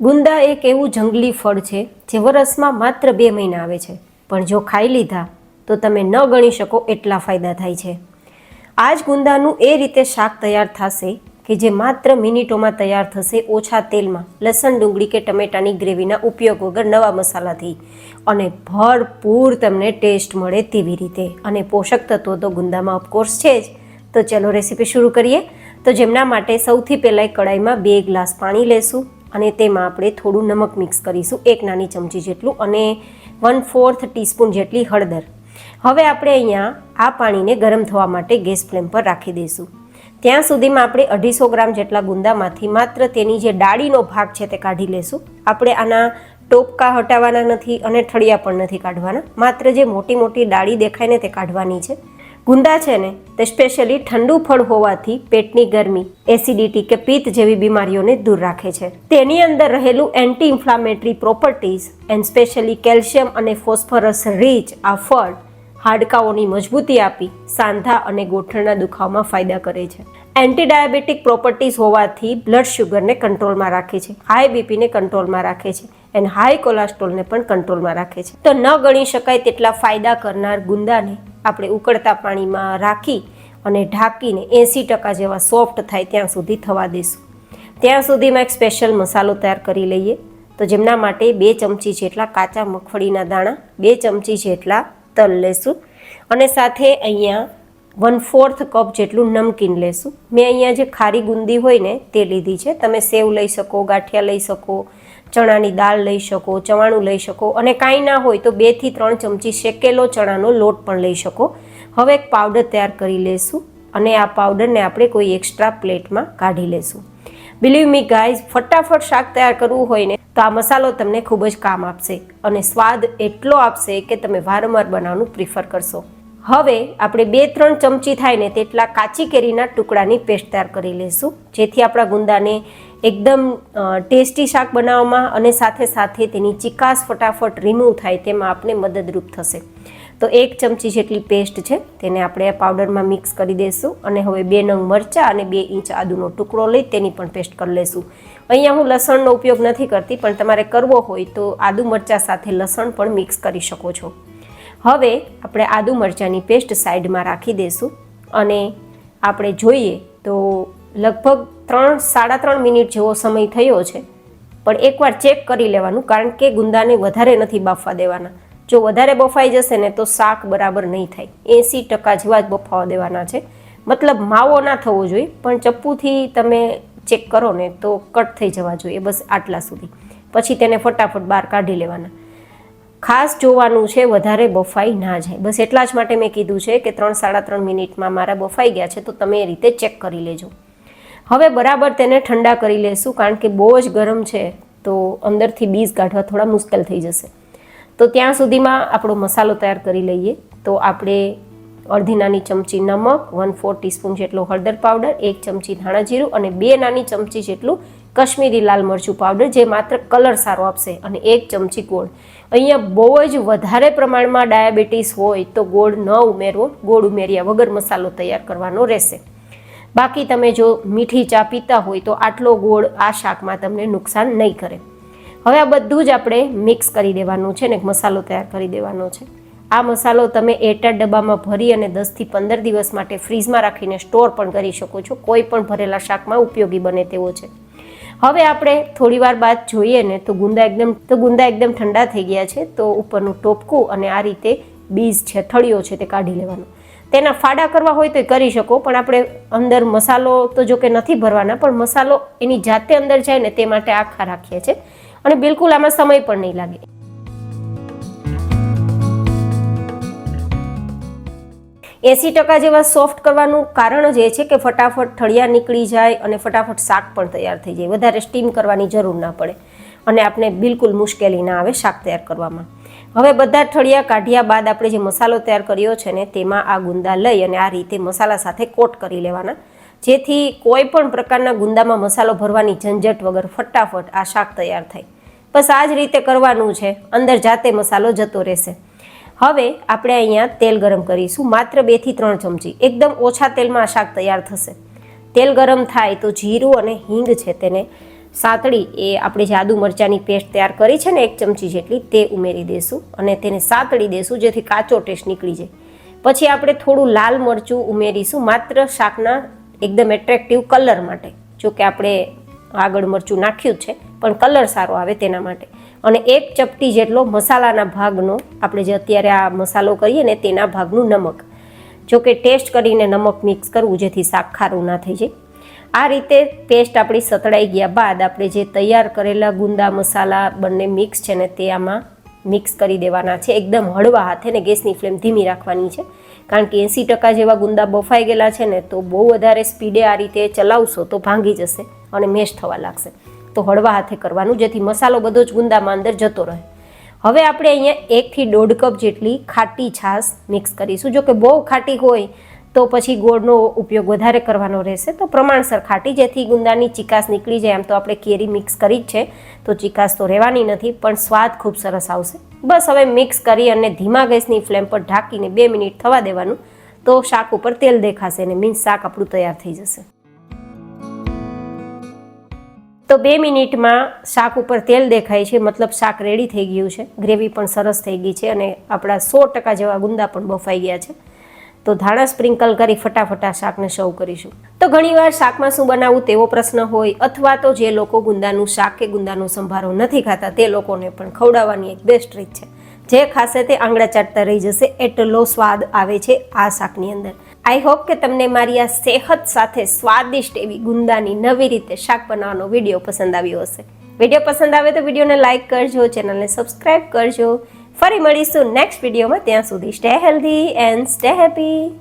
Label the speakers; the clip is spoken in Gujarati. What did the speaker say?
Speaker 1: ગુંદા એક એવું જંગલી ફળ છે જે વરસમાં માત્ર 2 મહિના આવે છે, પણ જો ખાઈ લીધા તો તમે ન ગણી શકો એટલા ફાયદા થાય છે. આ જ ગુંદાનું એ રીતે શાક તૈયાર થશે કે જે માત્ર મિનિટોમાં તૈયાર થશે, ઓછા તેલમાં, લસણ, ડુંગળી કે ટમેટાની ગ્રેવીના ઉપયોગ વગર, નવા મસાલાથી, અને ભરપૂર તમને ટેસ્ટ મળે તેવી રીતે. અને પોષક તત્વો તો ગુંદામાં ઓફકોર્સ છે જ. તો ચલો રેસીપી શરૂ કરીએ. તો જેમના માટે સૌથી પહેલાં કડાઈમાં 2 ગ્લાસ પાણી લેશું અને તેમાં આપણે થોડું નમક મિક્સ કરીશું, 1 નાની ચમચી જેટલું, અને 1/4 ટીસ્પૂન જેટલી હળદર. હવે આપણે અહીંયા આ પાણીને ગરમ થવા માટે ગેસ ફ્લેમ પર રાખી દઈશું. ત્યાં સુધીમાં આપણે 250 ગ્રામ જેટલા ગુંદામાંથી માત્ર તેની જે ડાળીનો ભાગ છે તે કાઢી લેશું. આપણે આના ટોપકા હટાવવાના નથી અને ઠળિયા પણ નથી કાઢવાના, માત્ર જે મોટી મોટી ડાળી દેખાય ને તે કાઢવાની છે. ગુંદા છે ને તે સ્પેશિયલી ઠંડુ ફળ હોવાથી પેટની ગરમી, એસિડિટી કે પિત્ત જેવી બીમારીઓને દૂર રાખે છે. તેની અંદર રહેલું anti inflammatory properties and specially calcium અને ફોસ્ફરસ રીચ આ ફળ હાડકાઓની મજબૂતી આપી સાંધા અને ગોઠણના દુખાવામાં ફાયદા કરે છે. એન્ટી ડાયાબિટીક પ્રોપર્ટીઝ હોવાથી બ્લડ શુગરને કંટ્રોલમાં રાખે છે, હાઈ બીપીને કંટ્રોલમાં રાખે છે અને હાઈ કોલેસ્ટ્રોલને પણ કંટ્રોલમાં રાખે છે. તો ન ગણી શકાય તેટલા ફાયદા કરનાર ગુંદાને આપણે ઉકળતા પાણીમાં રાખી અને ઢાંકીને 80% જેવા સોફ્ટ થાય ત્યાં સુધી થવા દઈશું. ત્યાં સુધીમાં એક સ્પેશિયલ મસાલો તૈયાર કરી લઈએ. તો જેમના માટે 2 ચમચી જેટલા કાચા મગફળીના દાણા, 2 ચમચી જેટલા તલ લેશું અને સાથે અહીંયા 1/4 કપ જેટલું નમકીન લેશું. મેં અહીંયા જે ખારી ગુંદી હોય ને તે લીધી છે. તમે સેવ લઈ શકો, ગાંઠિયા લઈ શકો, ચણાની દાળ લઈ શકો, ચવાણું લઈ શકો, અને કાંઈ ના હોય તો 2 થી 3 ચમચી શેકેલો ચણાનો લોટ પણ લઈ શકો. હવે એક પાવડર તૈયાર કરી લેશું અને આ પાવડરને આપણે કોઈ એક્સ્ટ્રા પ્લેટમાં કાઢી લેશું. બિલીવ મી ગાઈઝ, ફટાફટ શાક તૈયાર કરવું હોય ને તો આ મસાલો તમને ખૂબ જ કામ આપશે અને સ્વાદ એટલો આપશે કે તમે વારંવાર બનાવવાનું પ્રિફર કરશો. હવે આપણે 2-3 ચમચી થાય ને તેટલા કાચી કેરીના ટુકડાની પેસ્ટ તૈયાર કરી લઈશું, જેથી આપણા ગુંદાને એકદમ ટેસ્ટી શાક બનાવવામાં અને સાથે સાથે તેની ચિકાસ ફટાફટ રિમૂવ થાય તેમાં આપણે મદદરૂપ થશે. તો 1 ચમચી જેટલી પેસ્ટ છે તેને આપણે આ પાવડરમાં મિક્સ કરી દઈશું અને હવે 2 નંગ મરચાં અને 2 ઇંચ આદુનો ટુકડો લઈ તેની પણ પેસ્ટ કરી લઈશું. અહીંયા હું લસણનો ઉપયોગ નથી કરતી, પણ તમારે કરવો હોય તો આદુ મરચાં સાથે લસણ પણ મિક્સ કરી શકો છો. હવે આપણે આદુ મરચાંની પેસ્ટ સાઈડમાં રાખી દઈશું અને આપણે જોઈએ તો લગભગ 3-3.5 મિનિટ જેવો સમય થયો છે, પણ એકવાર ચેક કરી લેવાનું, કારણ કે ગુંદાને વધારે નથી બાફવા દેવાના. જો વધારે બફાઈ જશે ને તો શાક બરાબર નહીં થાય. 80% જેવા જ બફાવા દેવાના છે, મતલબ માવો ના થવો જોઈએ, પણ ચપ્પુથી તમે ચેક કરો ને તો કટ થઈ જવા જોઈએ, બસ આટલા સુધી. પછી તેને ફટાફટ બહાર કાઢી લેવાના. ખાસ જોવાનું છે વધારે બફાઈ ના જાય, બસ એટલા જ માટે મેં કીધું છે કે 3-3.5 મિનિટમાં મારા બફાઈ ગયા છે, તો તમે એ રીતે ચેક કરી લેજો. હવે બરાબર તેને ઠંડા કરી લેશું, કારણ કે બહુ જ ગરમ છે તો અંદરથી બીજ કાઢવા થોડા મુશ્કેલ થઈ જશે. તો ત્યાં સુધીમાં આપણો મસાલો તૈયાર કરી લઈએ. તો આપણે અડધી નાની ચમચી નમક, 1/4 ટીસ્પૂન જેટલો હળદર પાવડર, 1 ચમચી ધાણા જીરું અને 2 નાની ચમચી જેટલું કશ્મીરી લાલ મરચું પાવડર, જે માત્ર કલર સારો આપશે, અને 1 ચમચી ગોળ. અહીંયા બહુ જ વધારે પ્રમાણમાં ડાયાબિટીસ હોય તો ગોળ ન ઉમેરવો, ગોળ ઉમેર્યા વગર મસાલો તૈયાર કરવાનો રહેશે. બાકી તમે જો મીઠી ચા પીતા હોય તો આટલો ગોળ આ શાકમાં તમને નુકસાન નહીં કરે. હવે આ બધું જ આપણે મિક્સ કરી દેવાનું છે ને મસાલો તૈયાર કરી દેવાનો છે. આ મસાલો તમે એરટાઈટ ડબ્બામાં ભરી અને 10 થી 15 દિવસ માટે ફ્રીઝમાં રાખીને સ્ટોર પણ કરી શકો છો. કોઈ પણ ભરેલા શાકમાં ઉપયોગી બને તેવો છે. હવે આપણે થોડી વાર બાદ જોઈએ ને તો ગુંદા એકદમ ઠંડા થઈ ગયા છે. તો ઉપરનું ટોપકું અને આ રીતે બીજ છે, થળિયો છે તે કાઢી લેવાનો. તેના ફાડા કરવા હોય તો કરી શકો, પણ આપણે અંદર મસાલો તો જો કે નથી ભરવાના, પણ મસાલો એની જાતે અંદર જાય ને તે માટે આખા રાખીએ છીએ અને બિલકુલ આમાં સમય પણ નહીં લાગે. એસી 80% જેવા સોફ્ટ કરવાનું કારણ જ એ છે કે ફટાફટ ઠળિયા નીકળી જાય અને ફટાફટ શાક પણ તૈયાર થઈ જાય, વધારે સ્ટીમ કરવાની જરૂર ના પડે અને આપણે બિલકુલ મુશ્કેલી ના આવે શાક તૈયાર કરવામાં. હવે બધા ઠળિયા કાઢ્યા બાદ આપણે જે મસાલો તૈયાર કર્યો છે ને તેમાં આ ગુંદા લઈ અને આ રીતે મસાલા સાથે કોટ કરી લેવાના, જેથી કોઈ પણ પ્રકારના ગુંદામાં મસાલો ભરવાની ઝંઝટ વગર ફટાફટ આ શાક તૈયાર થાય. બસ આ જ રીતે કરવાનું છે, અંદર જાતે મસાલો જતો રહેશે. હવે આપણે અહીંયા તેલ ગરમ કરીશું, માત્ર 2 થી 3 ચમચી, એકદમ ઓછા તેલમાં આ શાક તૈયાર થશે. તેલ ગરમ થાય તો જીરું અને હિંગ છે તેને સાતળી એ આપણે જે આદુ મરચાંની પેસ્ટ તૈયાર કરી છે ને 1 ચમચી જેટલી તે ઉમેરી દઈશું અને તેને સાતળી દઈશું જેથી કાચો ટેસ્ટ નીકળી જાય. પછી આપણે થોડું લાલ મરચું ઉમેરીશું માત્ર શાકના એકદમ એટ્રેક્ટિવ કલર માટે. જો કે આપણે આગળ મરચું નાખ્યું છે પણ કલર સારો આવે તેના માટે. અને 1 ચપટી જેટલો મસાલાના ભાગનો આપણે જે અત્યારે આ મસાલો કરીએ ને તેના ભાગનું નમક. જો કે ટેસ્ટ કરીને નમક મિક્સ કરવું જેથી શાક ખારું ના થઈ જાય. આ રીતે પેસ્ટ આપણી સતળાઈ ગયા બાદ આપણે જે તૈયાર કરેલા ગુંદા મસાલા બંને મિક્સ છે ને તે આમાં મિક્સ કરી દેવાના છે એકદમ હળવા હાથે ને ગેસની ફ્લેમ ધીમી રાખવાની છે. કારણ કે 80% જેવા ગુંદા બફાઈ ગયેલા છે ને તો બહુ વધારે સ્પીડે આ રીતે ચલાવશો તો ભાંગી જશે અને મેશ થવા લાગશે. તો હળવા હાથે કરવાનું જેથી મસાલો બધો જ ગુંદામાં અંદર જતો રહે. હવે આપણે અહીંયા 1 થી 1.5 કપ જેટલી ખાટી છાશ મિક્સ કરીશું. જો કે બહુ ખાટી હોય તો પછી ગોળનો ઉપયોગ વધારે કરવાનો રહેશે. તો પ્રમાણસર ખાટી જેથી ગુંદાની ચીકાશ નીકળી જાય. આમ તો આપણે કેરી મિક્સ કરી જ છે તો ચીકાશ તો રહેવાની નથી પણ સ્વાદ ખૂબ સરસ આવશે. બસ હવે મિક્સ કરી અને ધીમા ગેસની ફ્લેમ પર ઢાંકીને 2 મિનિટ થવા દેવાનું. તો શાક ઉપર તેલ દેખાશે અને મીન્સ શાક આપણું તૈયાર થઈ જશે. તો 2 મિનિટમાં શાક ઉપર તેલ દેખાય છે મતલબ શાક રેડી થઈ ગયું છે. ગ્રેવી પણ સરસ થઈ ગઈ છે અને આપણા 100% જેવા ગુંદા પણ બફાઈ ગયા છે. તો ધાણા સ્પ્રિંકલ કરી ફટાફટ શાકને સર્વ કરીશું. તો ઘણીવાર શાકમાં શું બનાવવું તેવો પ્રશ્ન હોય અથવા તો જે લોકો ગુંદાનું શાક કે ગુંદાનો સંભારો નથી ખાતા તે લોકોને પણ ખવડાવવાની એક બેસ્ટ રીત છે. જે ખાશે તે આંગળા ચાટતા રહી જશે એટલો સ્વાદ આવે છે આ શાકની અંદર. આઈ હોપ કે તમને મારી આ સેહત સાથે સ્વાદિષ્ટ એવી ગુંદાની નવી રીતે શાક બનાવવાનો વિડીયો પસંદ આવ્યો હશે. વિડીયો પસંદ આવે તો વિડીયોને લાઇક કરજો, ચેનલને સબસ્ક્રાઈબ કરજો. ફરી મળીશું નેક્સ્ટ વિડીયોમાં. ત્યાં સુધી stay healthy and stay happy.